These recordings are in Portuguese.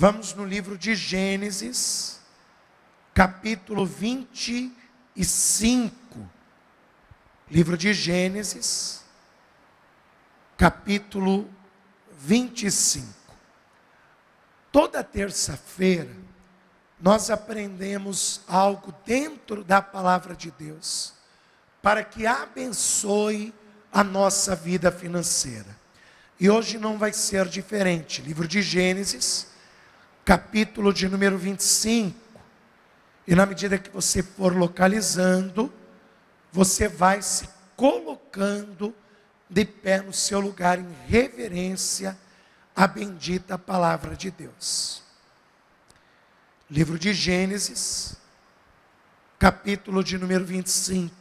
Vamos no livro de Gênesis, capítulo 25. Livro de Gênesis, capítulo 25. Toda terça-feira, nós aprendemos algo dentro da palavra de Deus, para que abençoe a nossa vida financeira. E hoje não vai ser diferente. Livro de Gênesis, capítulo de número 25. E na medida que você for localizando, você vai se colocando de pé no seu lugar em reverência à bendita palavra de Deus. Livro de Gênesis, capítulo de número 25.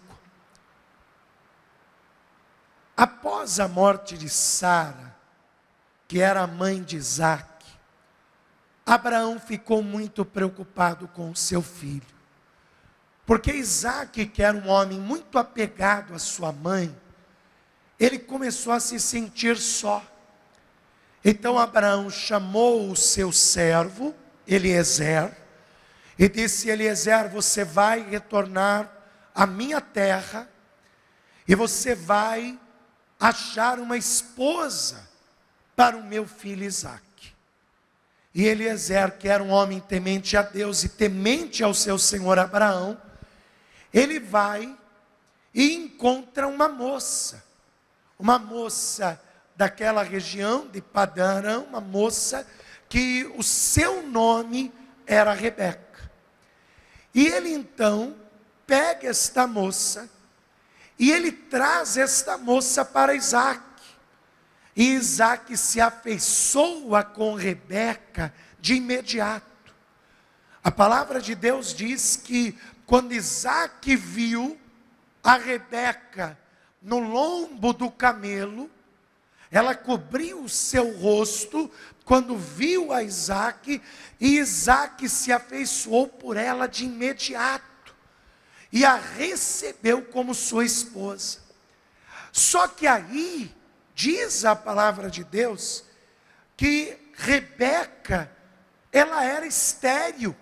Após a morte de Sara, que era a mãe de Isaac, Abraão ficou muito preocupado com o seu filho. Porque Isaac, que era um homem muito apegado à sua mãe, ele começou a se sentir só. Então Abraão chamou o seu servo, Eliezer, e disse: Eliezer, você vai retornar à minha terra, e você vai achar uma esposa para o meu filho Isaac. E Eliezer, que era um homem temente a Deus e temente ao seu senhor Abraão, ele vai e encontra uma moça daquela região de Padã Arã, uma moça que o seu nome era Rebeca. E ele então pega esta moça e ele traz esta moça para Isaac. E Isaac se afeiçoa com Rebeca de imediato. A palavra de Deus diz que quando Isaac viu a Rebeca no lombo do camelo, ela cobriu o seu rosto quando viu a Isaac, e Isaac se afeiçoou por ela de imediato e a recebeu como sua esposa. Só que aí diz a palavra de Deus que Rebeca, ela era estéril,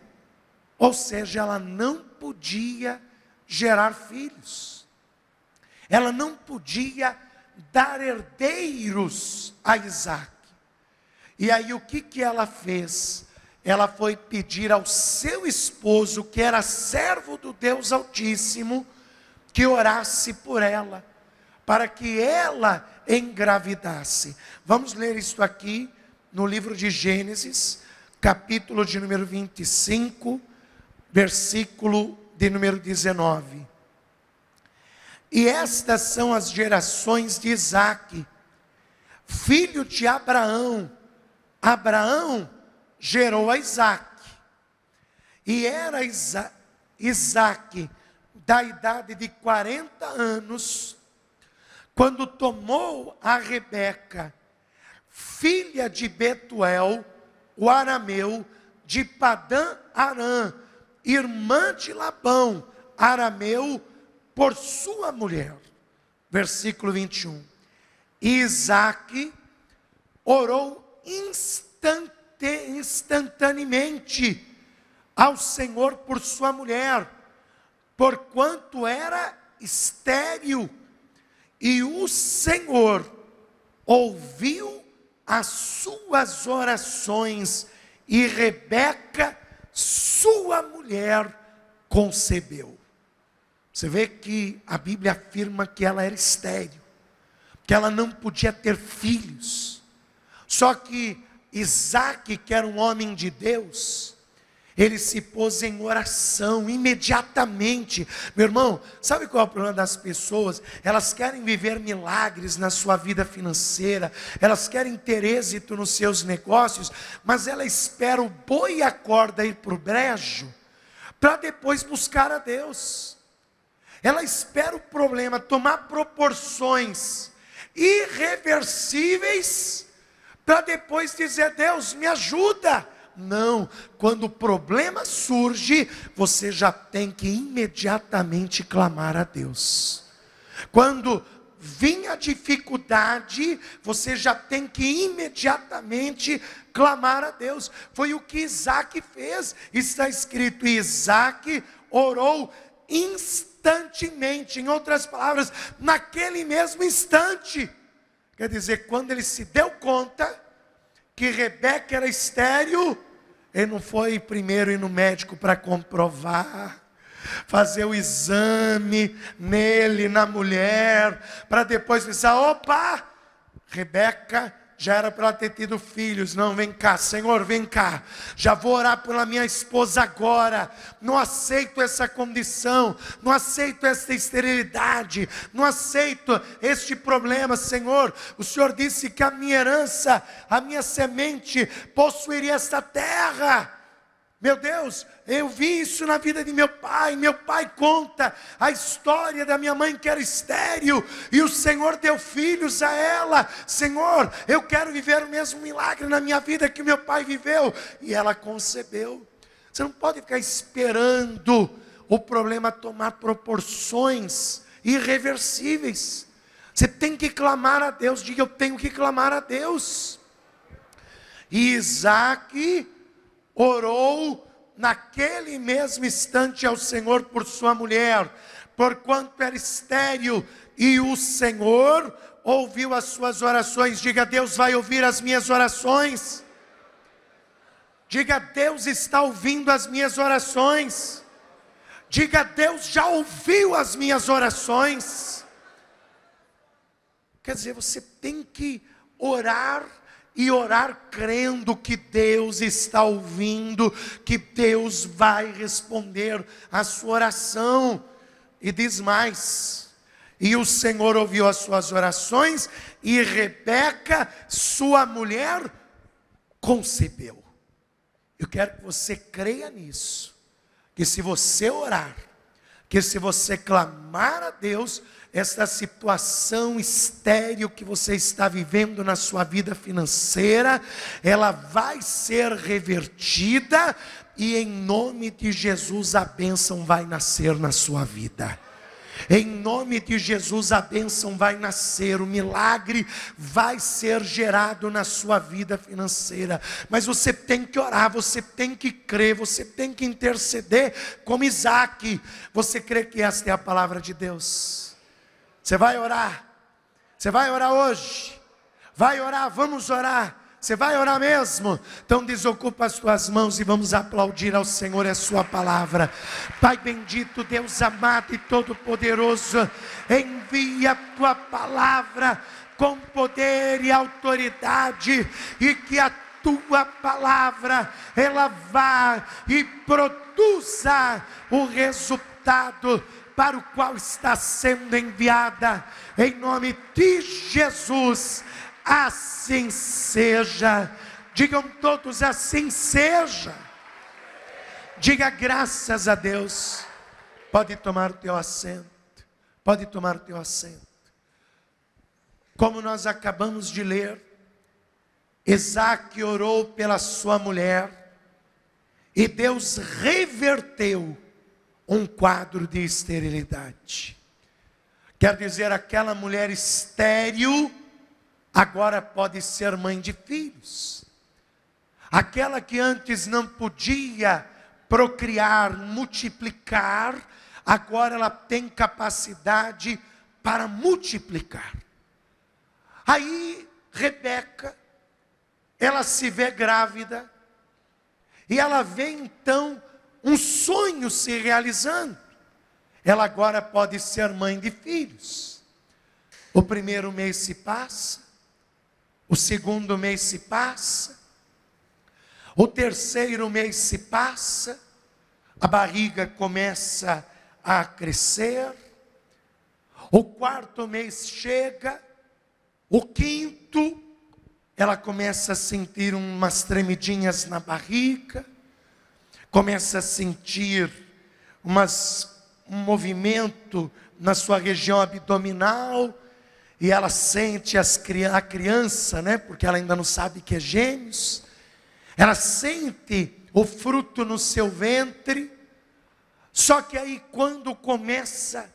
ou seja, ela não podia gerar filhos, ela não podia dar herdeiros a Isaac. E aí o que ela fez? Ela foi pedir ao seu esposo, que era servo do Deus Altíssimo, que orasse por ela, para que ela engravidasse. Vamos ler isto aqui no livro de Gênesis, capítulo de número 25, versículo de número 19. E estas são as gerações de Isaque, filho de Abraão. Abraão gerou a Isaque, e era Isaque da idade de 40 anos, quando tomou a Rebeca, filha de Betuel, o arameu, de Padã Arã, irmã de Labão, arameu, por sua mulher. Versículo 21. E Isaque orou instantaneamente ao Senhor por sua mulher, porquanto era estéril, e o Senhor ouviu as suas orações, e Rebeca, sua mulher, concebeu. Você vê que a Bíblia afirma que ela era estéril, que ela não podia ter filhos. Só que Isaque, que era um homem de Deus, ele se pôs em oração imediatamente. Meu irmão, sabe qual é o problema das pessoas? Elas querem viver milagres na sua vida financeira, elas querem ter êxito nos seus negócios, mas ela espera o boi e a corda ir para o brejo, para depois buscar a Deus. Ela espera o problema tomar proporções irreversíveis, para depois dizer: Deus, me ajuda. Não, quando o problema surge, você já tem que imediatamente clamar a Deus. Quando vinha a dificuldade, você já tem que imediatamente clamar a Deus. Foi o que Isaac fez. Está escrito: Isaac orou instantemente. Em outras palavras, naquele mesmo instante. Quer dizer, quando ele se deu conta que Rebeca era estéril, ele não foi primeiro ir no médico para comprovar, fazer o exame nele, na mulher, para depois pensar: opa, Rebeca já era para ela ter tido filhos. Não, vem cá, Senhor, vem cá, já vou orar pela minha esposa agora. Não aceito essa condição, não aceito esta esterilidade, não aceito este problema, Senhor. O Senhor disse que a minha herança, a minha semente possuiria esta terra. Meu Deus, eu vi isso na vida de meu pai. Meu pai conta a história da minha mãe que era estéril, e o Senhor deu filhos a ela. Senhor, eu quero viver o mesmo milagre na minha vida que meu pai viveu. E ela concebeu. Você não pode ficar esperando o problema tomar proporções irreversíveis. Você tem que clamar a Deus. Diga: eu tenho que clamar a Deus. E Isaac orou naquele mesmo instante ao Senhor por sua mulher, porquanto era estéril, e o Senhor ouviu as suas orações. Diga: Deus vai ouvir as minhas orações. Diga: Deus está ouvindo as minhas orações. Diga: Deus já ouviu as minhas orações. Quer dizer, você tem que orar, e orar crendo que Deus está ouvindo, que Deus vai responder a sua oração. E diz mais: e o Senhor ouviu as suas orações, e Rebeca, sua mulher, concebeu. Eu quero que você creia nisso, que se você orar, que se você clamar a Deus, esta situação estéril que você está vivendo na sua vida financeira, ela vai ser revertida, e em nome de Jesus a bênção vai nascer na sua vida. Em nome de Jesus a bênção vai nascer, o milagre vai ser gerado na sua vida financeira. Mas você tem que orar, você tem que crer, você tem que interceder como Isaac. Você crê que esta é a palavra de Deus? Você vai orar? Você vai orar hoje? Vai orar, vamos orar. Você vai orar mesmo? Então desocupa as tuas mãos e vamos aplaudir ao Senhor a sua palavra. Pai bendito, Deus amado e todo-poderoso, envia a tua palavra com poder e autoridade, e que a tua palavra, ela vá e produza o resultado para o qual está sendo enviada, em nome de Jesus. Assim seja. Digam todos: assim seja. Diga: graças a Deus. Pode tomar o teu assento. Pode tomar o teu assento. Como nós acabamos de ler, Isaac orou pela sua mulher, e Deus reverteu um quadro de esterilidade. Quer dizer, aquela mulher estéril agora pode ser mãe de filhos. Aquela que antes não podia procriar, multiplicar, agora ela tem capacidade para multiplicar. Aí Rebeca, ela se vê grávida, e ela vê então um sonho se realizando. Ela agora pode ser mãe de filhos. O primeiro mês se passa, o segundo mês se passa, o terceiro mês se passa, a barriga começa a crescer, o quarto mês chega, o quinto, ela começa a sentir umas tremidinhas na barriga, começa a sentir um movimento na sua região abdominal, e ela sente a criança, né? Porque ela ainda não sabe que é gêmeos. Ela sente o fruto no seu ventre. Só que aí, quando começa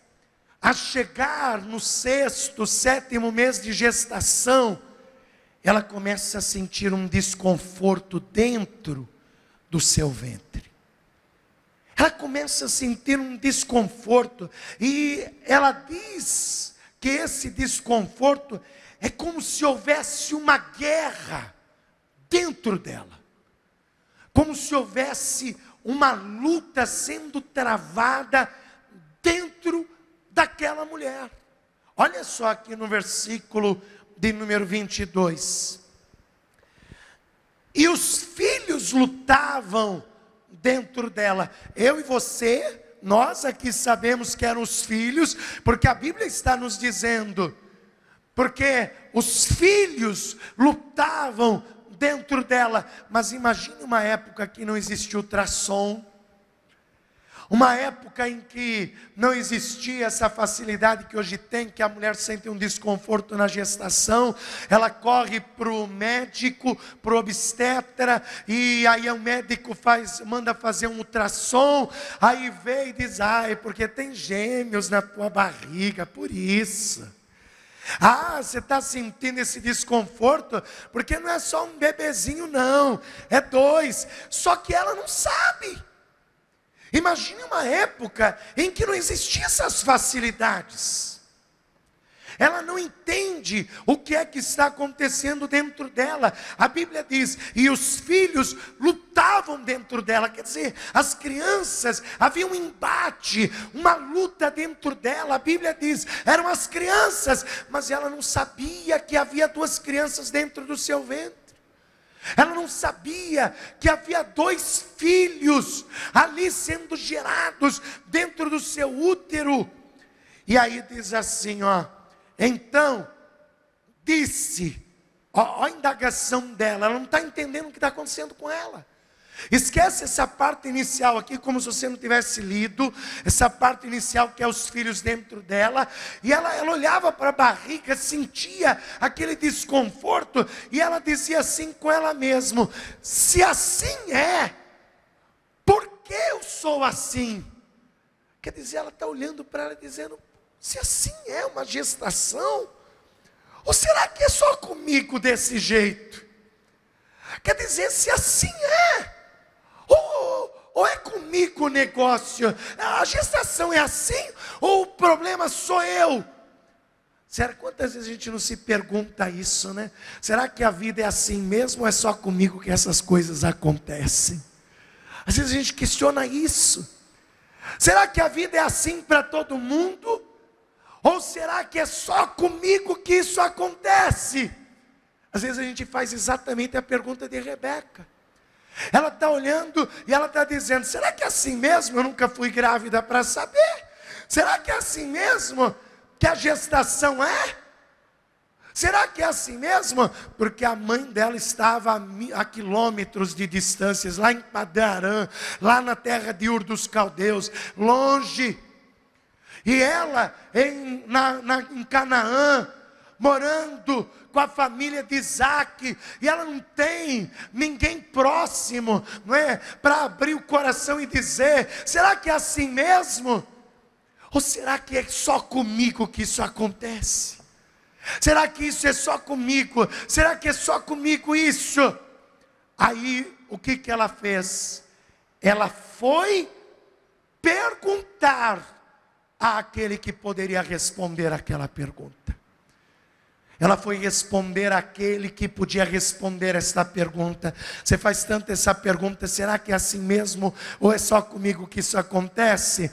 a chegar no 6º, 7º mês de gestação, ela começa a sentir um desconforto dentro do seu ventre. Ela começa a sentir um desconforto, e ela diz que esse desconforto é como se houvesse uma guerra dentro dela, como se houvesse uma luta sendo travada dentro daquela mulher. Olha só aqui no versículo de número 22. E os filhos lutavam dentro dela. Eu e você, nós aqui sabemos que eram os filhos, porque a Bíblia está nos dizendo, porque os filhos lutavam dentro dela. Mas imagine uma época que não existia ultrassom, uma época em que não existia essa facilidade que hoje tem, que a mulher sente um desconforto na gestação, ela corre para o médico, para o obstetra, e aí o médico manda fazer um ultrassom, aí vem e diz, é porque tem gêmeos na tua barriga, por isso. Você está sentindo esse desconforto, porque não é só um bebezinho não, é 2, só que ela não sabe. Imagine uma época em que não existiam essas facilidades. Ela não entende o que é que está acontecendo dentro dela. A Bíblia diz, e os filhos lutavam dentro dela. Quer dizer, as crianças, havia um embate, uma luta dentro dela. A Bíblia diz, eram as crianças, mas ela não sabia que havia 2 crianças dentro do seu ventre. Ela não sabia que havia 2 filhos ali sendo gerados dentro do seu útero. E aí diz assim, então disse, a indagação dela, ela não está entendendo o que está acontecendo com ela. Esquece essa parte inicial aqui, como se você não tivesse lido, essa parte inicial que é os filhos dentro dela, e ela olhava para a barriga, sentia aquele desconforto, e ela dizia assim com ela mesma, se assim é, por que eu sou assim? Quer dizer, ela está olhando para ela dizendo, se assim é uma gestação, ou será que é só comigo desse jeito? Quer dizer, se assim é, ou é comigo o negócio, a gestação é assim, ou o problema sou eu? Será, quantas vezes a gente não se pergunta isso, né? Será que a vida é assim mesmo, ou é só comigo que essas coisas acontecem? Às vezes a gente questiona isso. Será que a vida é assim para todo mundo? Ou será que é só comigo que isso acontece? Às vezes a gente faz exatamente a pergunta de Rebeca. Ela está olhando e ela está dizendo, será que é assim mesmo? Eu nunca fui grávida para saber. Será que é assim mesmo que a gestação é? Será que é assim mesmo? Porque a mãe dela estava a quilômetros de distâncias, lá em Padã-Arã, lá na terra de Ur dos Caldeus, longe. E ela em Canaã, morando com a família de Isaac, e ela não tem ninguém próximo, não é, para abrir o coração e dizer, será que é assim mesmo? Ou será que é só comigo que isso acontece? Será que isso é só comigo? Será que é só comigo isso? Aí, o que ela fez? Ela foi perguntar àquele que poderia responder aquela pergunta. Ela foi responder àquele que podia responder esta pergunta. Você faz tanto essa pergunta, será que é assim mesmo? Ou é só comigo que isso acontece?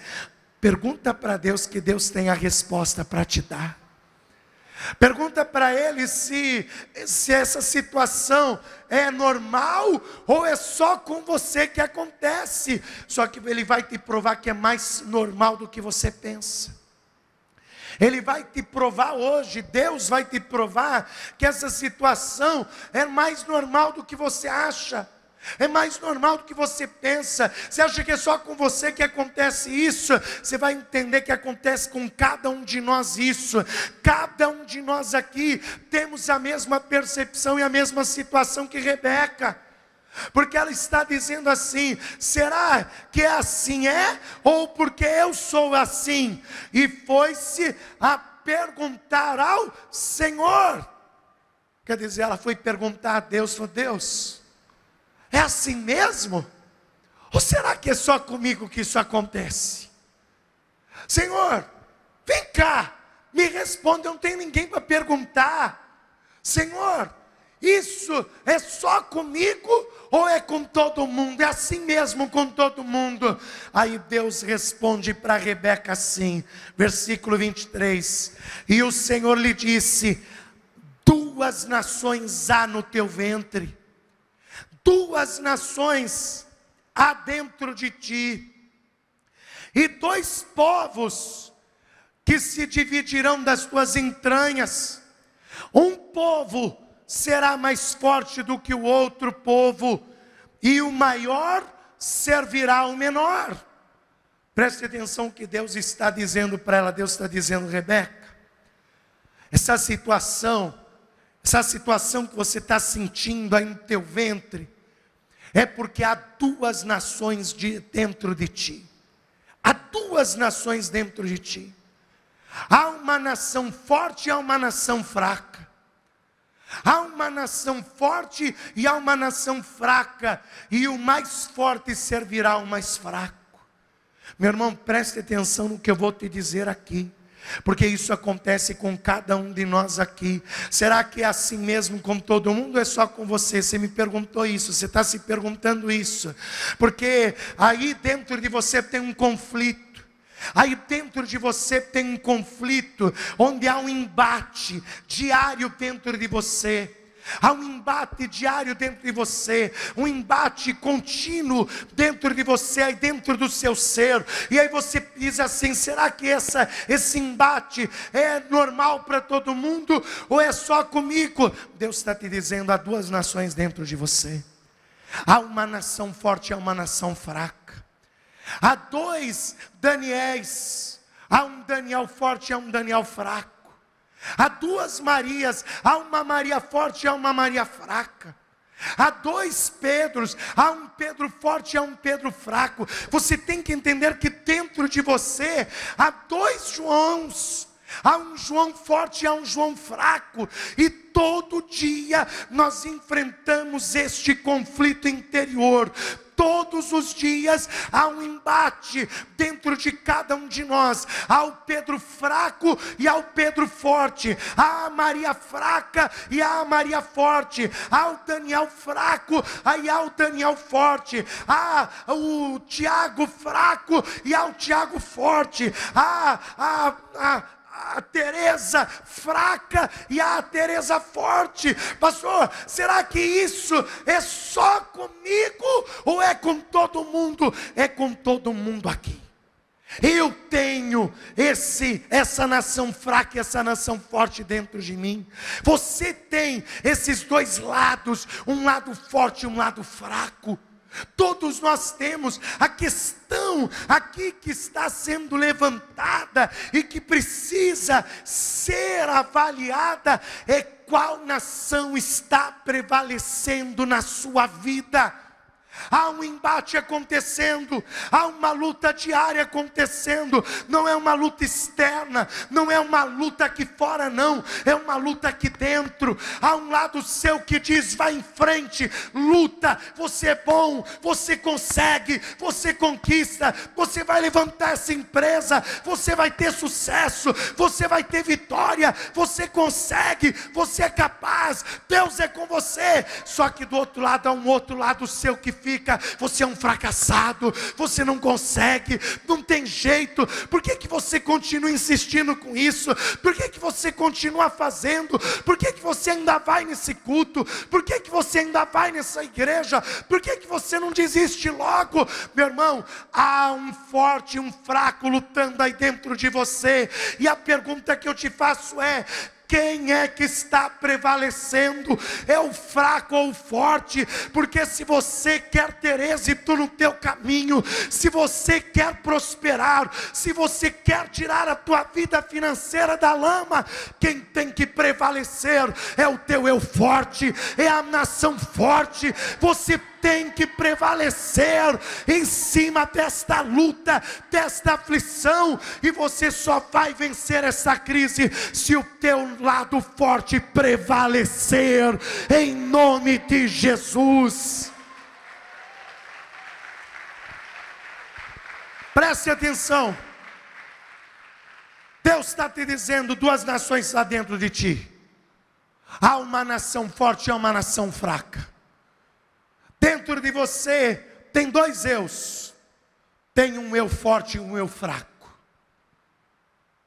Pergunta para Deus, que Deus tem a resposta para te dar. Pergunta para Ele se essa situação é normal ou é só com você que acontece. Só que Ele vai te provar que é mais normal do que você pensa. Ele vai te provar hoje, Deus vai te provar que essa situação é mais normal do que você acha. É mais normal do que você pensa. Você acha que é só com você que acontece isso? Você vai entender que acontece com cada um de nós isso. Cada um de nós aqui temos a mesma percepção e a mesma situação que Rebeca. Porque ela está dizendo assim: será que assim é? Ou porque eu sou assim? E foi-se a perguntar ao Senhor. Quer dizer, ela foi perguntar a Deus, falou: Deus, é assim mesmo? Ou será que é só comigo que isso acontece? Senhor, vem cá, me responde, eu não tenho ninguém para perguntar. Senhor, isso é só comigo ou é com todo mundo? É assim mesmo com todo mundo? Aí Deus responde para Rebeca assim, versículo 23. E o Senhor lhe disse: 2 nações há no teu ventre, 2 nações há dentro de ti, e 2 povos que se dividirão das tuas entranhas. Um povo será mais forte do que o outro povo, e o maior servirá ao menor. Preste atenção no que Deus está dizendo para ela. Deus está dizendo: Rebeca, essa situação que você está sentindo aí no teu ventre, é porque há 2 nações dentro de ti. Há 2 nações dentro de ti. Há uma nação forte e há uma nação fraca. Há uma nação forte e há uma nação fraca, e o mais forte servirá ao mais fraco. Meu irmão, preste atenção no que eu vou te dizer aqui, porque isso acontece com cada um de nós aqui. Será que é assim mesmo com todo mundo ou é só com você? Você me perguntou isso, você está se perguntando isso, porque aí dentro de você tem um conflito. Aí dentro de você tem um conflito, onde há um embate diário dentro de você. Há um embate diário dentro de você, um embate contínuo dentro de você, aí dentro do seu ser. E aí você diz assim: será que esse embate é normal para todo mundo ou é só comigo? Deus está te dizendo: há 2 nações dentro de você. Há uma nação forte e há uma nação fraca. Há 2 Daniéis, há um Daniel forte e há um Daniel fraco. Há 2 Marias, há uma Maria forte e há uma Maria fraca. Há 2 Pedros, há um Pedro forte e há um Pedro fraco. Você tem que entender que dentro de você há 2 Joãos. Há um João forte e há um João fraco. E todo dia nós enfrentamos este conflito interior. Todos os dias há um embate dentro de cada um de nós. Há o Pedro fraco e há o Pedro forte. Há a Maria fraca e há a Maria forte. Há o Daniel fraco e há o Daniel forte. Há o Tiago fraco e há o Tiago forte. Há a Teresa fraca e a Teresa forte. Pastor, será que isso é só comigo ou é com todo mundo? É com todo mundo aqui. Eu tenho essa nação fraca e essa nação forte dentro de mim. Você tem esses 2 lados, um lado forte e um lado fraco. Todos nós temos. A questão aqui que está sendo levantada e que precisa ser avaliada é: qual nação está prevalecendo na sua vida? Há um embate acontecendo, há uma luta diária acontecendo. Não é uma luta externa, não é uma luta aqui fora, não, é uma luta aqui dentro. Há um lado seu que diz: vai em frente, luta, você é bom, você consegue, você conquista, você vai levantar essa empresa, você vai ter sucesso, você vai ter vitória, você consegue, você é capaz, Deus é com você. Só que do outro lado há um outro lado seu que fica: você é um fracassado, você não consegue, não tem jeito. Por que você continua insistindo com isso? Por que você continua fazendo? Por que você ainda vai nesse culto? Por que você ainda vai nessa igreja? Por que você não desiste logo? Meu irmão, há um forte e um fraco lutando aí dentro de você. E a pergunta que eu te faço é: quem é que está prevalecendo? É o fraco ou o forte? Porque se você quer ter êxito no teu caminho, se você quer prosperar, se você quer tirar a tua vida financeira da lama, quem tem que prevalecer é o teu eu forte, é a nação forte. Você tem que prevalecer em cima desta luta, desta aflição, e você só vai vencer essa crise se o teu lado forte prevalecer, em nome de Jesus. Preste atenção. Deus está te dizendo: duas nações estão dentro de ti. Há uma nação forte e há uma nação fraca. Dentro de você tem dois eus. Tem um eu forte e um eu fraco.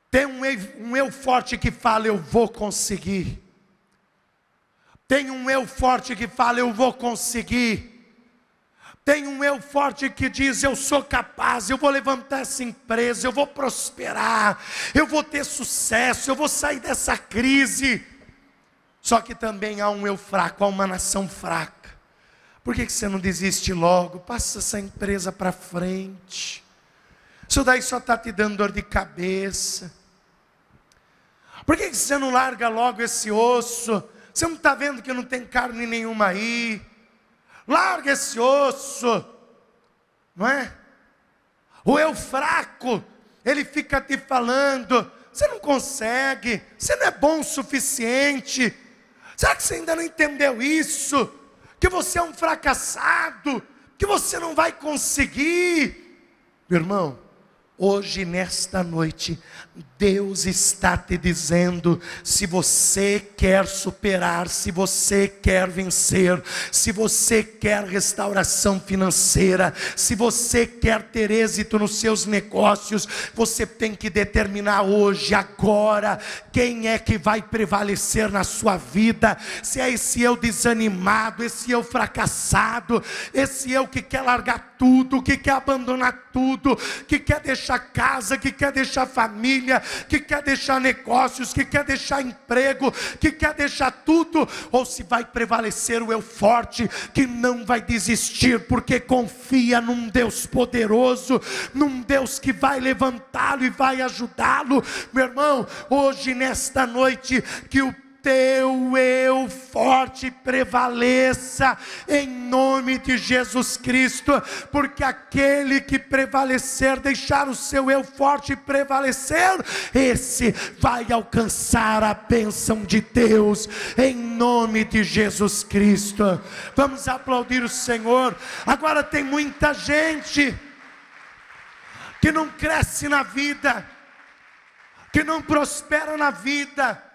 Tem um eu forte que fala: eu vou conseguir. Tem um eu forte que fala: eu vou conseguir. Tem um eu forte que diz: eu sou capaz, eu vou levantar essa empresa, eu vou prosperar, eu vou ter sucesso, eu vou sair dessa crise. Só que também há um eu fraco, há uma nação fraca. Por que você não desiste logo? Passa essa empresa para frente. Isso daí só está te dando dor de cabeça. Por que você não larga logo esse osso? Você não está vendo que não tem carne nenhuma aí? Larga esse osso, não é? O eu fraco, ele fica te falando: você não consegue, você não é bom o suficiente. Será que você ainda não entendeu isso? Que você é um fracassado, que você não vai conseguir. Meu irmão, hoje nesta noite, Deus está te dizendo: se você quer superar, se você quer vencer, se você quer restauração financeira, se você quer ter êxito nos seus negócios, você tem que determinar hoje, agora, quem é que vai prevalecer na sua vida. Se é esse eu desanimado, esse eu fracassado, esse eu que quer largar tudo, que quer abandonar tudo, que quer deixar casa, que quer deixar família, que quer deixar negócios, que quer deixar emprego, que quer deixar tudo. Ou se vai prevalecer o eu forte, que não vai desistir, porque confia num Deus poderoso, num Deus que vai levantá-lo e vai ajudá-lo. Meu irmão, hoje nesta noite, que o teu eu forte prevaleça, em nome de Jesus Cristo, porque aquele que prevalecer, deixar o seu eu forte prevalecer, esse vai alcançar a bênção de Deus, em nome de Jesus Cristo. Vamos aplaudir o Senhor. Agora tem muita gente que não cresce na vida, que não prospera na vida,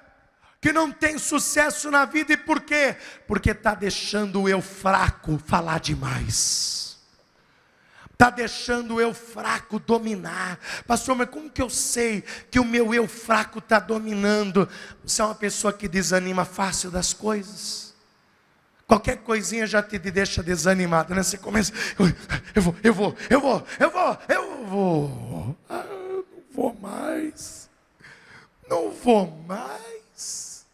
que não tem sucesso na vida. E por quê? Porque está deixando o eu fraco falar demais. Está deixando o eu fraco dominar. Pastor, mas como que eu sei que o meu eu fraco está dominando? Você é uma pessoa que desanima fácil das coisas. Qualquer coisinha já te deixa desanimado, né? Você começa: eu não vou mais. Não vou mais.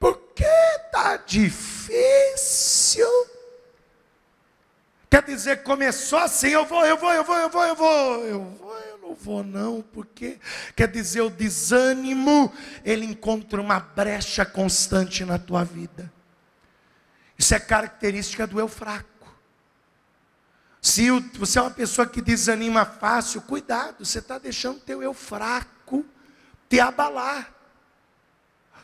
Porque está difícil. Quer dizer, começou assim: eu não vou não, porque quer dizer, o desânimo, ele encontra uma brecha constante na tua vida. Isso é característica do eu fraco. Se você é uma pessoa que desanima fácil, cuidado, você está deixando teu eu fraco te abalar.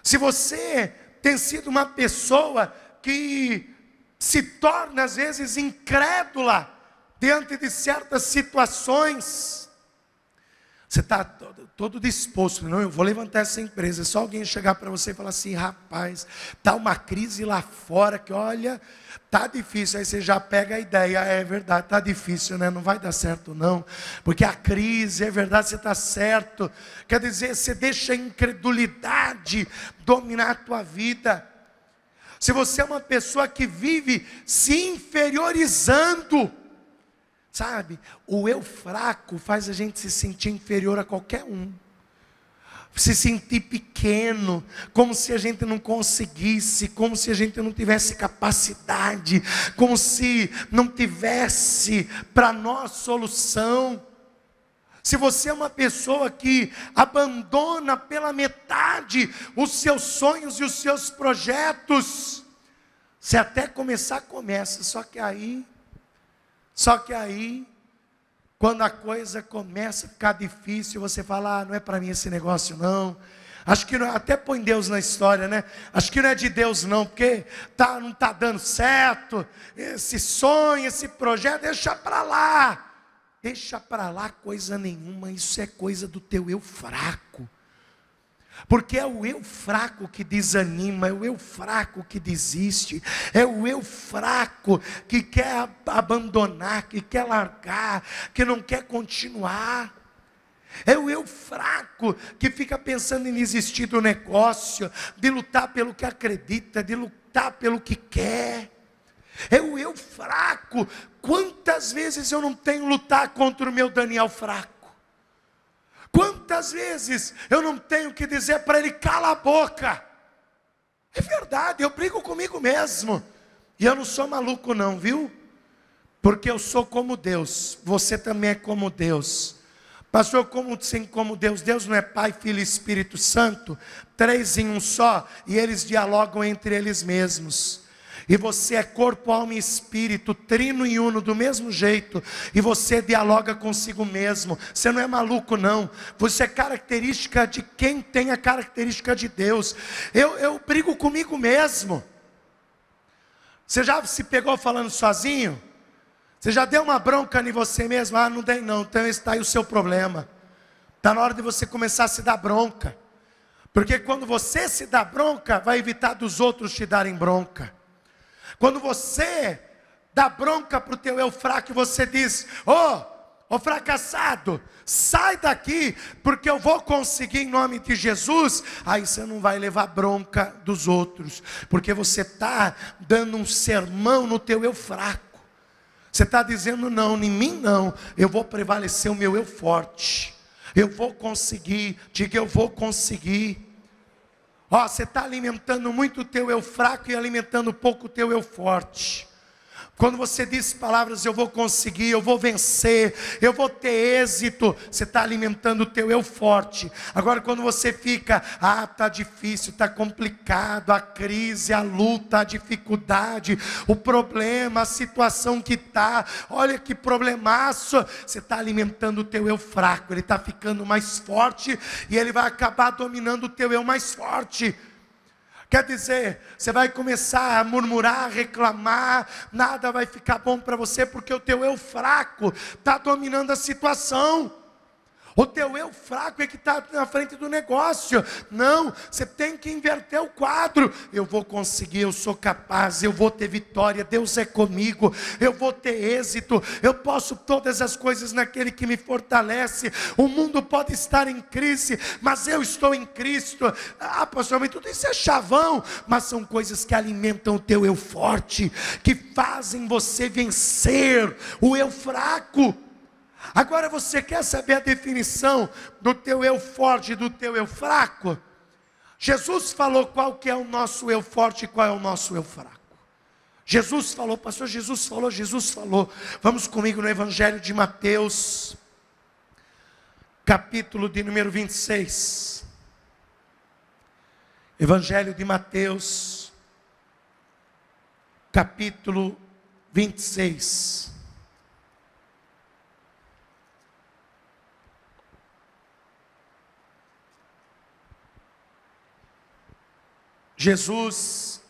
Se você tem sido uma pessoa que se torna às vezes incrédula diante de certas situações, você está todo disposto: não, eu vou levantar essa empresa. É só alguém chegar para você e falar assim: rapaz, está uma crise lá fora que olha, está difícil. Aí você já pega a ideia: é verdade, está difícil, né? Não vai dar certo não, porque a crise, é verdade, você está certo. Quer dizer, você deixa a incredulidade dominar a tua vida. Se você é uma pessoa que vive se inferiorizando, sabe, o eu fraco faz a gente se sentir inferior a qualquer um, se sentir pequeno, como se a gente não conseguisse, como se a gente não tivesse capacidade, como se não tivesse para nós solução. Se você é uma pessoa que abandona pela metade os seus sonhos e os seus projetos, Se até começar, começa. Só que aí, quando a coisa começa a ficar difícil, você fala, não é para mim esse negócio não. Acho que não, até põe Deus na história, né? Acho que não é de Deus não, porque não está dando certo. Esse sonho, esse projeto, deixa para lá. Deixa para lá coisa nenhuma, isso é coisa do teu eu fraco. Porque é o eu fraco que desanima, é o eu fraco que desiste, é o eu fraco que quer abandonar, que quer largar, que não quer continuar. É o eu fraco que fica pensando em desistir do negócio, de lutar pelo que acredita, de lutar pelo que quer. É o eu fraco. Quantas vezes eu não tenho lutar contra o meu Daniel fraco? Quantas vezes eu não tenho que dizer para ele, cala a boca? É verdade, eu brigo comigo mesmo. E eu não sou maluco não, viu? Porque eu sou como Deus, você também é como Deus. Pastor, como assim como Deus? Deus não é Pai, Filho e Espírito Santo? 3 em um só, e eles dialogam entre eles mesmos. E você é corpo, alma e espírito, trino e uno do mesmo jeito. E você dialoga consigo mesmo. Você não é maluco não. Você é característica de quem tem a característica de Deus. Eu brigo comigo mesmo. Você já se pegou falando sozinho? Você já deu uma bronca em você mesmo? Ah, não dei não, então está aí o seu problema. Está na hora de você começar a se dar bronca. Porque quando você se dá bronca, vai evitar dos outros te darem bronca. Quando você dá bronca para o teu eu fraco, você diz, ô fracassado, sai daqui, porque eu vou conseguir em nome de Jesus. Aí você não vai levar bronca dos outros, porque você está dando um sermão no teu eu fraco. Você está dizendo, não, em mim não, eu vou prevalecer o meu eu forte. Eu vou conseguir, diga eu vou conseguir. Você está alimentando muito o teu eu fraco e alimentando pouco o teu eu forte. Quando você diz palavras, eu vou conseguir, eu vou vencer, eu vou ter êxito, você está alimentando o teu eu forte. Agora quando você fica, está difícil, está complicado, a crise, a luta, a dificuldade, o problema, a situação que está, olha que problemaço, você está alimentando o teu eu fraco, ele está ficando mais forte e ele vai acabar dominando o teu eu mais forte. Quer dizer, você vai começar a murmurar, reclamar, nada vai ficar bom para você, porque o teu eu fraco está dominando a situação. O teu eu fraco é que está na frente do negócio. Não, você tem que inverter o quadro. Eu vou conseguir, eu sou capaz, eu vou ter vitória, Deus é comigo, eu vou ter êxito, eu posso todas as coisas naquele que me fortalece. O mundo pode estar em crise, mas eu estou em Cristo. Pastor, mas tudo isso é chavão, mas são coisas que alimentam o teu eu forte, que fazem você vencer o eu fraco. Agora você quer saber a definição do teu eu forte e do teu eu fraco? Jesus falou qual que é o nosso eu forte e qual é o nosso eu fraco. Jesus falou, pastor, Jesus falou. Vamos comigo no Evangelho de Mateus, capítulo de número 26. Evangelho de Mateus, capítulo 26. Jesus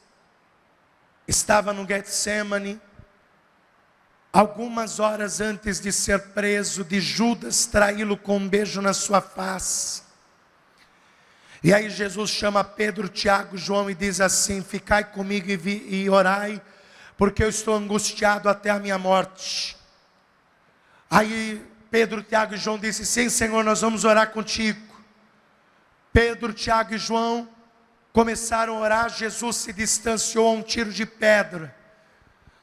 estava no Getsêmani, algumas horas antes de ser preso, de Judas traí-lo com um beijo na sua face. E aí Jesus chama Pedro, Tiago, João e diz assim, ficai comigo e orai, porque eu estou angustiado até a minha morte. Aí Pedro, Tiago e João disse, sim Senhor, nós vamos orar contigo. Pedro, Tiago e João começaram a orar. Jesus se distanciou a um tiro de pedra,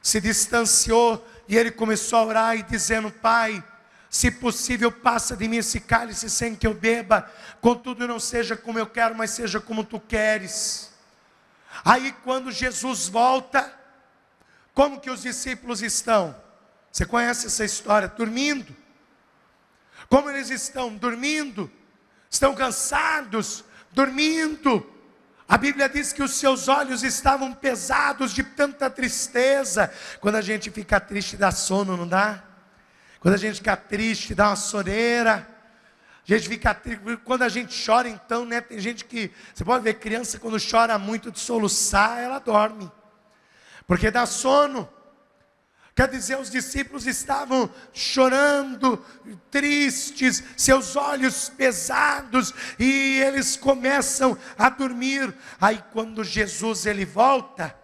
se distanciou e ele começou a orar e dizendo, Pai, se possível passa de mim esse cálice sem que eu beba, contudo não seja como eu quero, mas seja como tu queres. Aí quando Jesus volta, como que os discípulos estão? Você conhece essa história? Dormindo. Como eles estão? Dormindo. Estão cansados, dormindo. A Bíblia diz que os seus olhos estavam pesados de tanta tristeza. Quando a gente fica triste dá sono, não dá? Quando a gente fica triste dá uma soneira. A gente fica triste. Quando a gente chora então, né? Tem gente que, você pode ver, criança quando chora muito de soluçar, ela dorme. Porque dá sono. Quer dizer, os discípulos estavam chorando, tristes, seus olhos pesados, e eles começam a dormir. Aí quando Jesus ele volta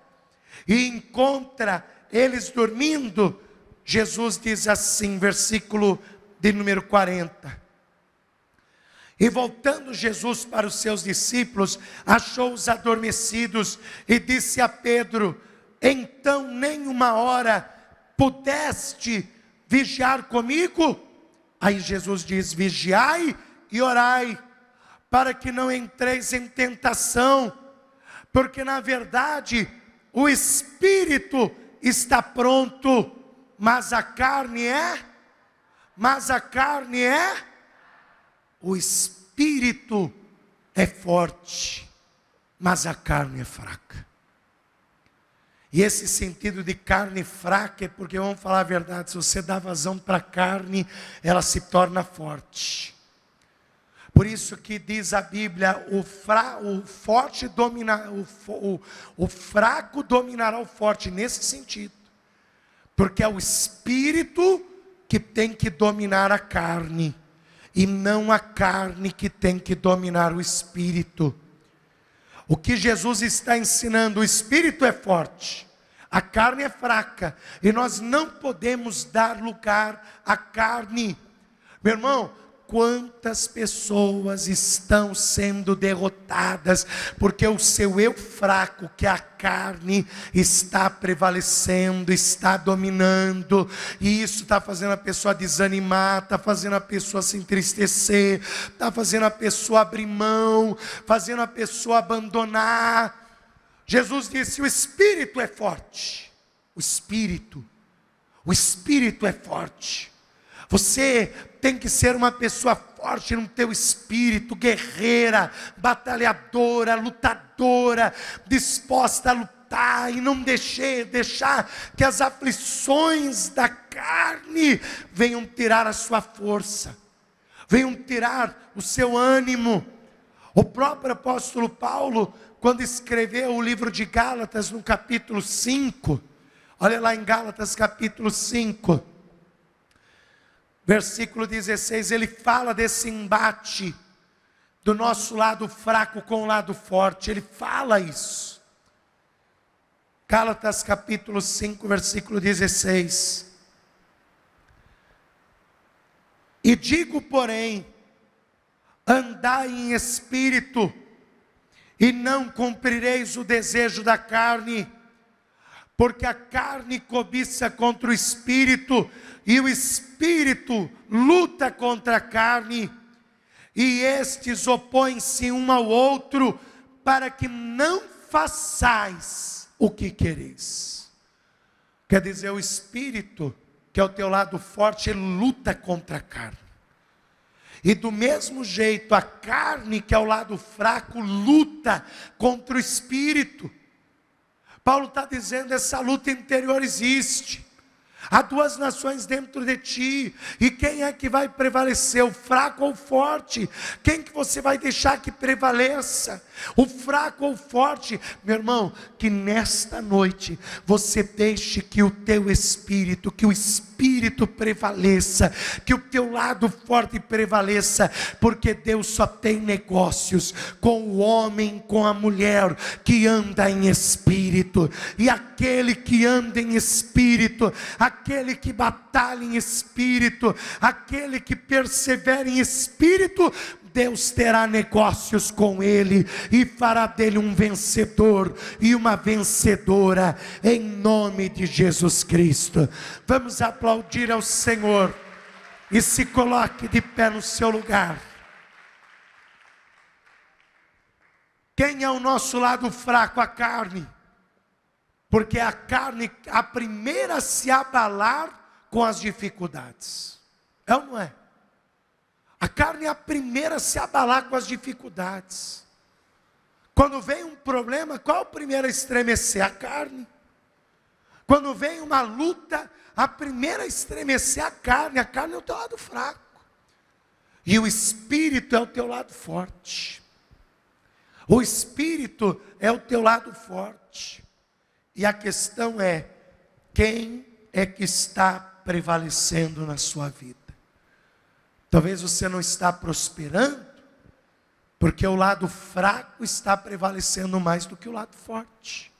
e encontra eles dormindo, Jesus diz assim, versículo de número 40. E voltando Jesus para os seus discípulos, achou-os adormecidos e disse a Pedro: então nem uma hora pudeste vigiar comigo? Aí Jesus diz: vigiai e orai, para que não entreis em tentação, porque na verdade o espírito está pronto, mas a carne é, o espírito é forte, mas a carne é fraca. E esse sentido de carne fraca é porque, vamos falar a verdade, se você dá vazão para a carne, ela se torna forte. Por isso que diz a Bíblia, o fraco dominará o forte, nesse sentido. Porque é o espírito que tem que dominar a carne, e não a carne que tem que dominar o espírito. O que Jesus está ensinando, o espírito é forte, a carne é fraca, e nós não podemos dar lugar à carne. Meu irmão, quantas pessoas estão sendo derrotadas, porque o seu eu fraco, que é a carne, está prevalecendo, está dominando, e isso está fazendo a pessoa desanimar, está fazendo a pessoa se entristecer, está fazendo a pessoa abrir mão, fazendo a pessoa abandonar. Jesus disse: o espírito é forte, o espírito é forte. Você tem que ser uma pessoa forte no teu espírito, guerreira, batalhadora, lutadora, disposta a lutar e não deixar que as aflições da carne venham tirar a sua força, venham tirar o seu ânimo. O próprio apóstolo Paulo, quando escreveu o livro de Gálatas no capítulo 5, olha lá em Gálatas capítulo 5, versículo 16, ele fala desse embate do nosso lado fraco com o lado forte, ele fala isso. Gálatas capítulo 5, versículo 16. E digo, porém, andai em espírito, e não cumprireis o desejo da carne, porque a carne cobiça contra o espírito, e o espírito luta contra a carne, e estes opõem-se um ao outro, para que não façais o que quereis. Quer dizer, o espírito, que é o teu lado forte, ele luta contra a carne. E do mesmo jeito, a carne, que é o lado fraco, luta contra o espírito. Paulo está dizendo, essa luta interior existe. Há duas nações dentro de ti, e quem é que vai prevalecer, o fraco ou o forte? Quem que você vai deixar que prevaleça, o fraco ou o forte? Meu irmão, que nesta noite você deixe que o teu espírito, que o espírito prevaleça, que o teu lado forte prevaleça, porque Deus só tem negócios com o homem, com a mulher que anda em espírito, e aquele que anda em espírito, aquele que batalha em espírito, aquele que persevera em espírito, Deus terá negócios com ele, e fará dele um vencedor e uma vencedora, em nome de Jesus Cristo. Vamos aplaudir ao Senhor, e se coloque de pé no seu lugar. Quem é o nosso lado fraco? A carne. Porque a carne, a primeira a se abalar com as dificuldades. É ou não é? A carne é a primeira a se abalar com as dificuldades, Quando vem um problema, qual o primeiro a estremecer? A carne. Quando vem uma luta, a primeira a estremecer a carne é o teu lado fraco. E o espírito é o teu lado forte. O espírito é o teu lado forte. E a questão é, quem é que está prevalecendo na sua vida? Talvez você não está prosperando, porque o lado fraco está prevalecendo mais do que o lado forte.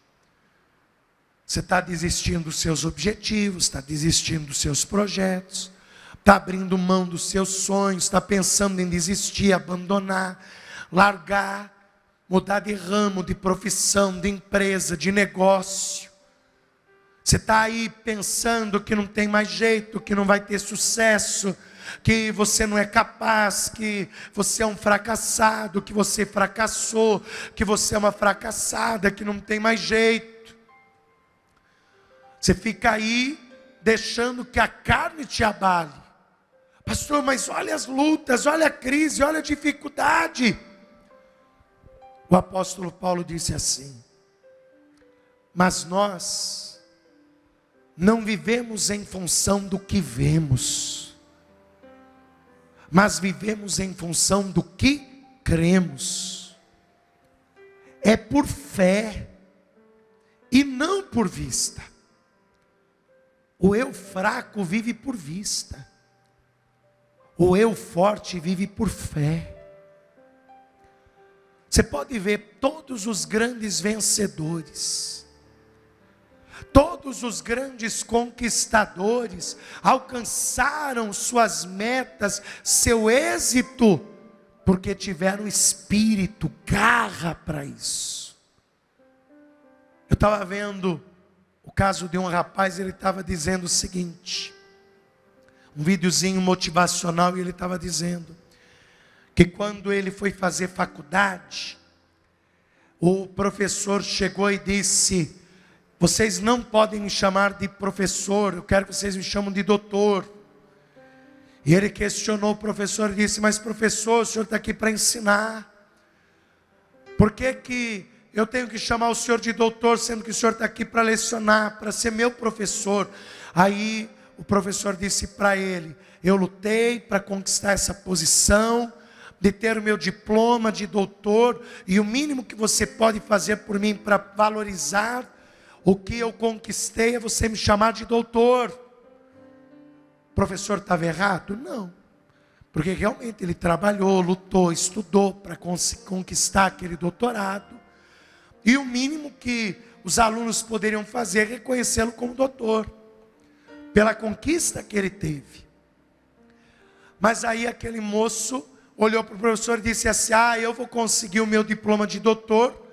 Você está desistindo dos seus objetivos, está desistindo dos seus projetos, está abrindo mão dos seus sonhos, está pensando em desistir, abandonar, largar, mudar de ramo, de profissão, de empresa, de negócio. Você está aí pensando que não tem mais jeito, que não vai ter sucesso, que você não é capaz, que você é um fracassado, que você fracassou, que você é uma fracassada, que não tem mais jeito. Você fica aí deixando que a carne te abale. Pastor, mas olha as lutas, olha a crise, olha a dificuldade. O apóstolo Paulo disse assim: mas nós não vivemos em função do que vemos, mas vivemos em função do que cremos. É por fé e não por vista. O eu fraco vive por vista. O eu forte vive por fé. Você pode ver todos os grandes vencedores, todos os grandes conquistadores alcançaram suas metas, seu êxito, porque tiveram espírito, garra para isso. Eu estava vendo o caso de um rapaz, ele estava dizendo o seguinte, um videozinho motivacional, e ele estava dizendo que quando ele foi fazer faculdade, o professor chegou e disse: vocês não podem me chamar de professor, eu quero que vocês me chamem de doutor. E ele questionou o professor e disse: mas professor, o senhor está aqui para ensinar, por que eu tenho que chamar o senhor de doutor, sendo que o senhor está aqui para lecionar, para ser meu professor? Aí o professor disse para ele: eu lutei para conquistar essa posição, de ter o meu diploma de doutor, e o mínimo que você pode fazer por mim para valorizar o que eu conquistei é você me chamar de doutor. O professor estava errado? Não, porque realmente ele trabalhou, lutou, estudou para conquistar aquele doutorado, e o mínimo que os alunos poderiam fazer é reconhecê-lo como doutor, pela conquista que ele teve. Mas aí aquele moço olhou para o professor e disse assim: eu vou conseguir o meu diploma de doutor,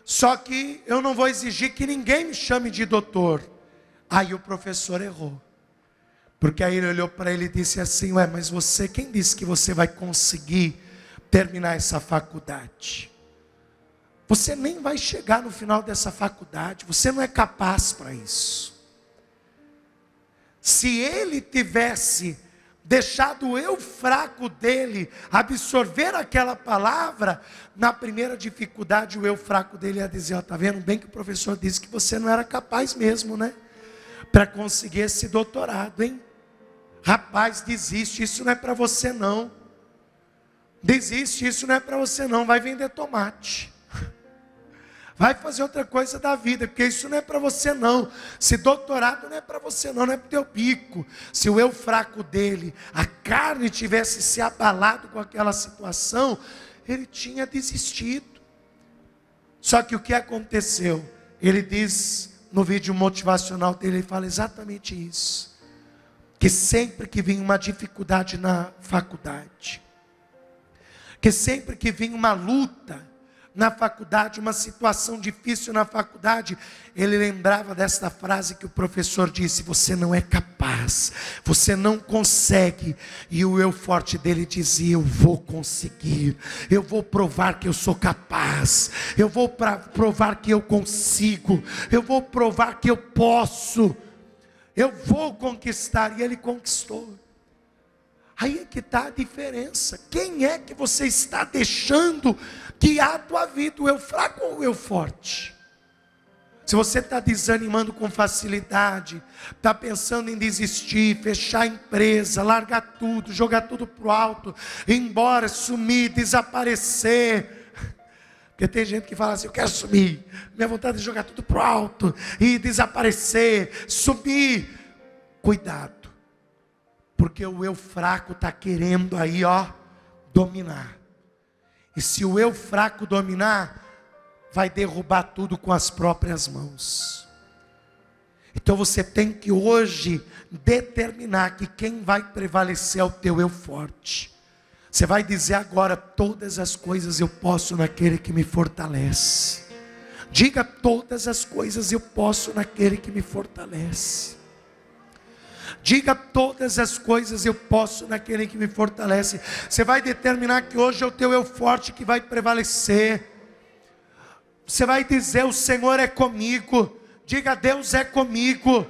só que eu não vou exigir que ninguém me chame de doutor. Aí o professor errou, porque aí ele olhou para ele e disse assim: mas você, quem disse que você vai conseguir terminar essa faculdade? Você nem vai chegar no final dessa faculdade, você não é capaz para isso. Se ele tivesse deixado o eu fraco dele absorver aquela palavra, na primeira dificuldade o eu fraco dele ia dizer: está vendo bem que o professor disse que você não era capaz mesmo, né? Para conseguir esse doutorado, hein? Rapaz, desiste, isso não é para você não. Desiste, isso não é para você não, vai vender tomate. Vai fazer outra coisa da vida, porque isso não é para você não. Se doutorado não é para você não, não é para o teu bico. Se o eu fraco dele, a carne, tivesse se abalado com aquela situação, ele tinha desistido. Só que o que aconteceu? Ele diz no vídeo motivacional dele, ele fala exatamente isso. Que sempre que vinha uma dificuldade na faculdade, que sempre que vinha uma luta na faculdade, uma situação difícil na faculdade, ele lembrava desta frase que o professor disse: você não é capaz, você não consegue. E o eu forte dele dizia: eu vou conseguir, eu vou provar que eu sou capaz, eu vou provar que eu consigo, eu vou provar que eu posso, eu vou conquistar. E ele conquistou. Aí é que está a diferença. Quem é que você está deixando guiar a tua vida? O eu fraco ou o eu forte? Se você está desanimando com facilidade, está pensando em desistir, fechar a empresa, largar tudo, jogar tudo para o alto, ir embora, sumir, desaparecer. Porque tem gente que fala assim: eu quero sumir, minha vontade é jogar tudo para o alto, e desaparecer, sumir. Cuidado, porque o eu fraco está querendo aí, dominar. E se o eu fraco dominar, vai derrubar tudo com as próprias mãos. Então você tem que hoje determinar que quem vai prevalecer é o teu eu forte. Você vai dizer agora: todas as coisas eu posso naquele que me fortalece. Diga: todas as coisas eu posso naquele que me fortalece. Diga: todas as coisas eu posso naquele que me fortalece. Você vai determinar que hoje é o teu eu forte que vai prevalecer. Você vai dizer: o Senhor é comigo. Diga: Deus é comigo.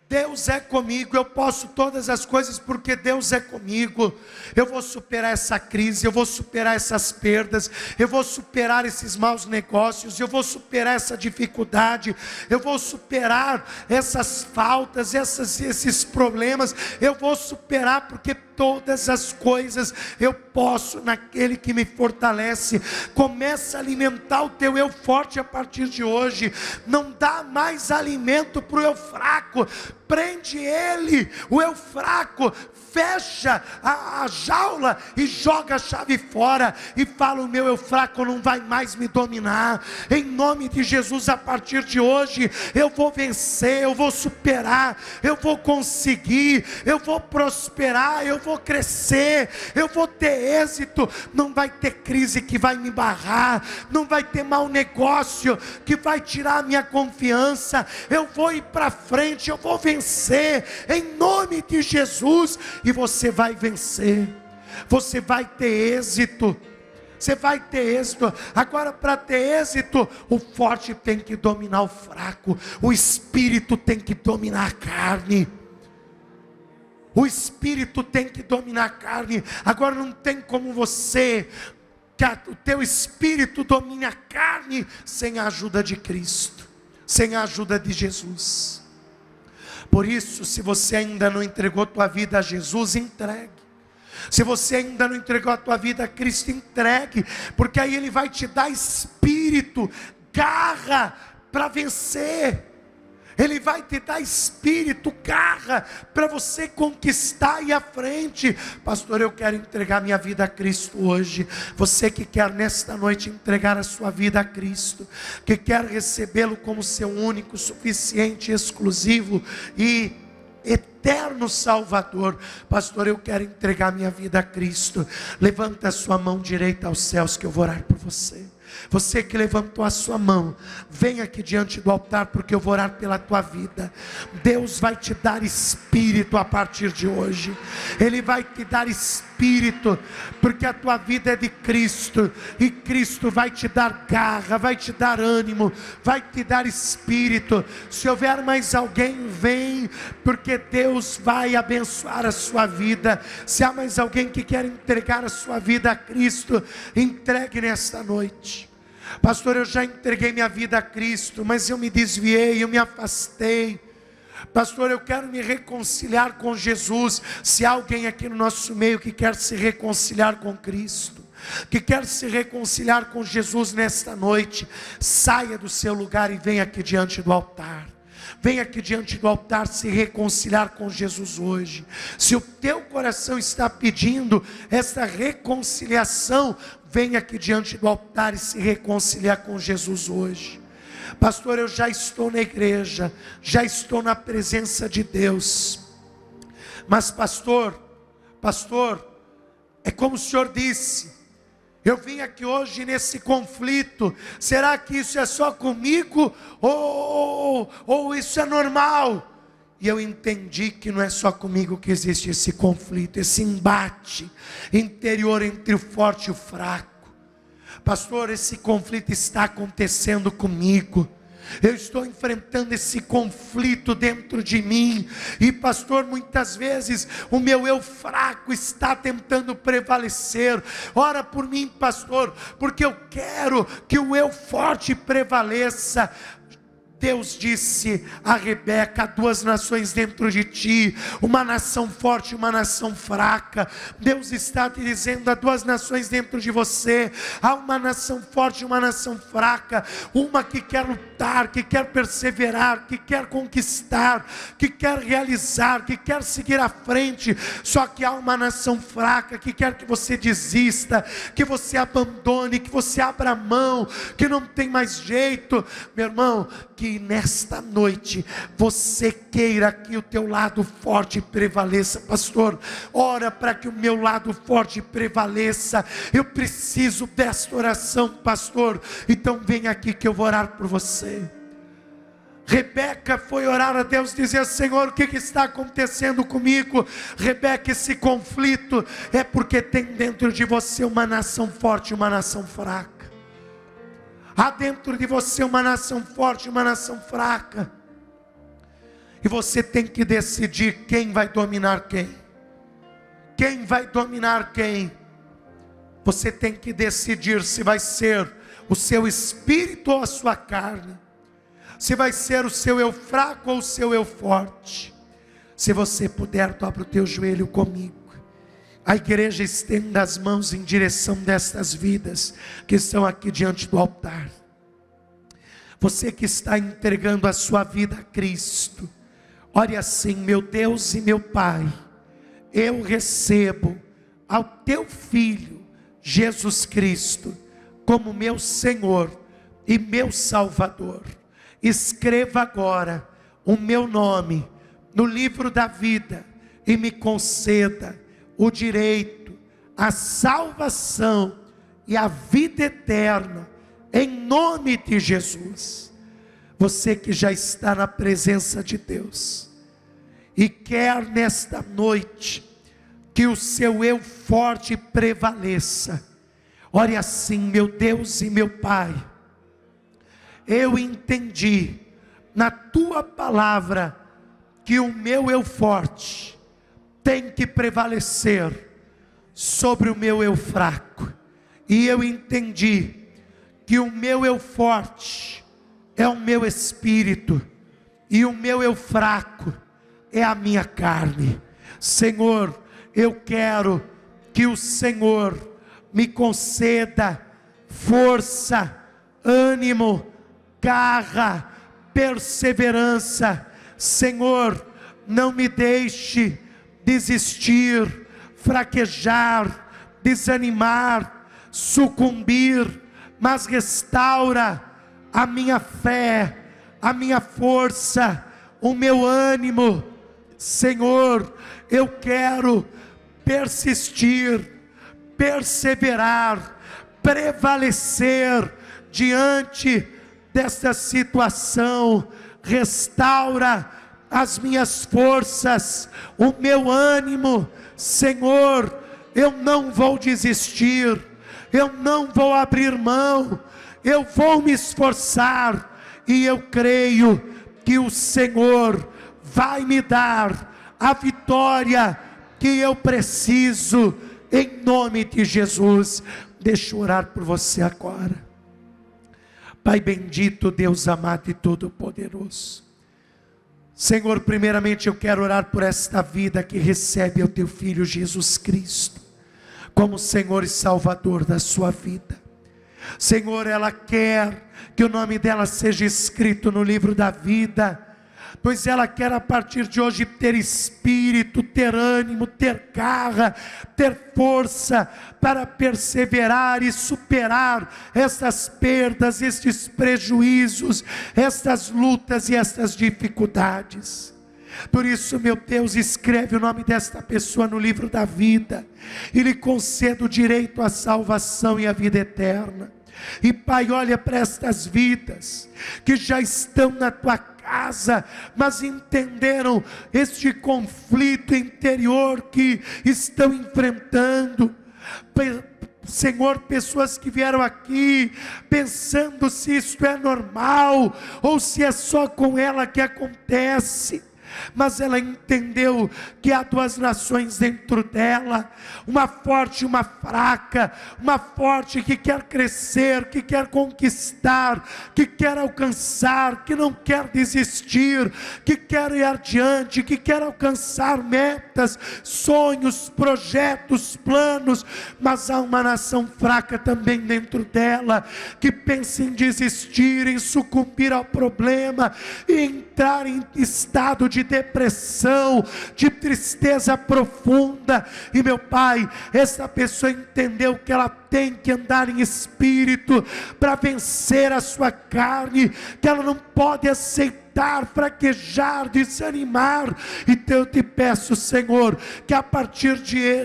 Deus é comigo, eu posso todas as coisas porque Deus é comigo. Eu vou superar essa crise, eu vou superar essas perdas, eu vou superar esses maus negócios, eu vou superar essa dificuldade, eu vou superar essas faltas, esses problemas, eu vou superar porque todas as coisas eu posso naquele que me fortalece. Começa a alimentar o teu eu forte a partir de hoje. Não dá mais alimento para o eu fraco. Prende ele, o eu fraco, fecha a jaula e joga a chave fora e fala: o meu eu fraco não vai mais me dominar. Em nome de Jesus, a partir de hoje eu vou vencer, eu vou superar, eu vou conseguir, eu vou prosperar, eu vou crescer, eu vou ter êxito. Não vai ter crise que vai me barrar, não vai ter mau negócio que vai tirar a minha confiança. Eu vou ir para frente, eu vou vencer em nome de Jesus. E você vai vencer, você vai ter êxito, você vai ter êxito. Agora, para ter êxito, o forte tem que dominar o fraco, o espírito tem que dominar a carne. O espírito tem que dominar a carne. Agora não tem como você, que o teu espírito domine a carne sem a ajuda de Cristo, sem a ajuda de Jesus. Por isso, se você ainda não entregou a tua vida a Jesus, entregue. Se você ainda não entregou a tua vida a Cristo, entregue, porque aí Ele vai te dar espírito, garra para vencer. Ele vai te dar espírito, garra para você conquistar e ir à frente. Pastor, eu quero entregar minha vida a Cristo hoje. Você que quer nesta noite entregar a sua vida a Cristo, que quer recebê-lo como seu único, suficiente, exclusivo e eterno Salvador. Pastor, eu quero entregar minha vida a Cristo. Levanta a sua mão direita aos céus que eu vou orar por você. Você que levantou a sua mão, vem aqui diante do altar, porque eu vou orar pela tua vida. Deus vai te dar espírito a partir de hoje. Ele vai te dar espírito, porque a tua vida é de Cristo, e Cristo vai te dar garra, vai te dar ânimo, vai te dar espírito. Se houver mais alguém, vem, porque Deus vai abençoar a sua vida. Se há mais alguém que quer entregar a sua vida a Cristo, entregue nesta noite. Pastor, eu já entreguei minha vida a Cristo, mas eu me desviei, eu me afastei. Pastor, eu quero me reconciliar com Jesus. Se há alguém aqui no nosso meio que quer se reconciliar com Cristo, que quer se reconciliar com Jesus nesta noite, saia do seu lugar e venha aqui diante do altar. Venha aqui diante do altar se reconciliar com Jesus hoje. Se o teu coração está pedindo essa reconciliação, venha aqui diante do altar e se reconciliar com Jesus hoje. Pastor, eu já estou na igreja, já estou na presença de Deus, mas pastor, é como o Senhor disse, eu vim aqui hoje nesse conflito. Será que isso é só comigo? Ou isso é normal? E eu entendi que não é só comigo que existe esse conflito, esse embate interior entre o forte e o fraco. Pastor, esse conflito está acontecendo comigo. eu estou enfrentando esse conflito dentro de mim, e pastor, muitas vezes o meu eu fraco está tentando prevalecer. Ora por mim, pastor, porque eu quero que o eu forte prevaleça. Deus disse a Rebeca: há duas nações dentro de ti, uma nação forte e uma nação fraca. Deus está te dizendo: há duas nações dentro de você, há uma nação forte e uma nação fraca, uma que quer lutar, que quer perseverar, que quer conquistar, que quer realizar, que quer seguir à frente. Só que há uma nação fraca que quer que você desista, que você abandone, que você abra mão, que não tem mais jeito. Meu irmão, que nesta noite você queira que o teu lado forte prevaleça. Pastor, ora para que o meu lado forte prevaleça. Eu preciso desta oração, pastor. Então vem aqui que eu vou orar por você. Rebeca foi orar a Deus, dizer: Senhor, o que está acontecendo comigo? Rebeca, esse conflito é porque tem dentro de você uma nação forte e uma nação fraca. Há dentro de você uma nação forte e uma nação fraca. E você tem que decidir quem vai dominar quem. Quem vai dominar quem? Você tem que decidir se vai ser o seu espírito ou a sua carne. Se vai ser o seu eu fraco ou o seu eu forte. Se você puder, dobra o teu joelho comigo. A igreja estenda as mãos em direção destas vidas que estão aqui diante do altar. Você que está entregando a sua vida a Cristo, ore assim: meu Deus e meu Pai, eu recebo ao teu Filho Jesus Cristo como meu Senhor e meu Salvador. Escreva agora o meu nome no livro da vida e me conceda o direito, a salvação e a vida eterna, em nome de Jesus. Você que já está na presença de Deus e quer nesta noite que o seu eu forte prevaleça, ore assim: meu Deus e meu Pai, eu entendi na tua palavra que o meu eu forte tem que prevalecer sobre o meu eu fraco, e eu entendi que o meu eu forte é o meu espírito, e o meu eu fraco é a minha carne. Senhor, eu quero que o Senhor me conceda força, ânimo, garra, perseverança. Senhor, não me deixe desistir, fraquejar, desanimar, sucumbir, mas restaura a minha fé, a minha força, o meu ânimo. Senhor, eu quero persistir, perseverar, prevalecer diante desta situação. Restaura as minhas forças, o meu ânimo. Senhor, eu não vou desistir, eu não vou abrir mão, eu vou me esforçar, e eu creio que o Senhor vai me dar a vitória que eu preciso, em nome de Jesus. Deixa eu orar por você agora. Pai bendito, Deus amado e todo-poderoso, Senhor, primeiramente eu quero orar por esta vida que recebe o teu Filho Jesus Cristo como Senhor e Salvador da sua vida. Senhor, ela quer que o nome dela seja escrito no livro da vida, pois ela quer a partir de hoje ter espírito, ter ânimo, ter garra, ter força para perseverar e superar estas perdas, estes prejuízos, estas lutas e estas dificuldades. Por isso, meu Deus, escreve o nome desta pessoa no livro da vida e lhe conceda o direito à salvação e à vida eterna. E Pai, olha para estas vidas que já estão na tua casa, mas entenderam este conflito interior que estão enfrentando. Senhor, pessoas que vieram aqui pensando se isto é normal ou se é só com ela que acontece. Mas ela entendeu que há duas nações dentro dela, uma forte e uma fraca, uma forte que quer crescer, que quer conquistar, que quer alcançar, que não quer desistir, que quer ir adiante, que quer alcançar metas, sonhos, projetos, planos. Mas há uma nação fraca também dentro dela, que pensa em desistir, em sucumbir ao problema, e entrar em estado de depressão, de tristeza profunda. E meu Pai, essa pessoa entendeu que ela tem que andar em espírito para vencer a sua carne, que ela não pode aceitar fraquejar, desanimar. Então eu te peço, Senhor, que a partir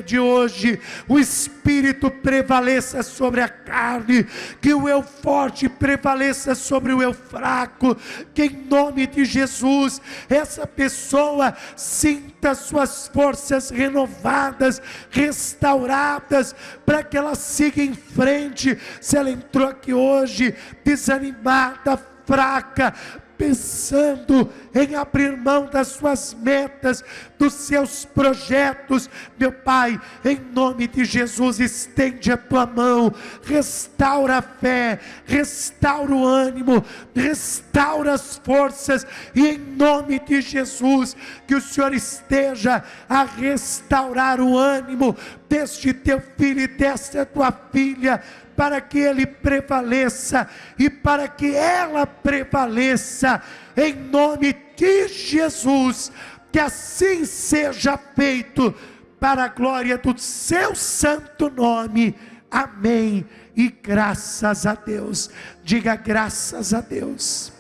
de hoje o espírito prevaleça sobre a carne, que o eu forte prevaleça sobre o eu fraco, que em nome de Jesus essa pessoa sinta suas forças renovadas, restauradas, para que ela siga em frente. Se ela entrou aqui hoje desanimada, fraca, pensando em abrir mão das suas metas, dos seus projetos, meu Pai, em nome de Jesus, estende a tua mão, restaura a fé, restaura o ânimo, restaura as forças, e em nome de Jesus, que o Senhor esteja a restaurar o ânimo deste teu filho e desta tua filha, para que ele prevaleça e para que ela prevaleça, em nome de Jesus. Que assim seja feito, para a glória do seu santo nome. Amém. E graças a Deus. Diga graças a Deus.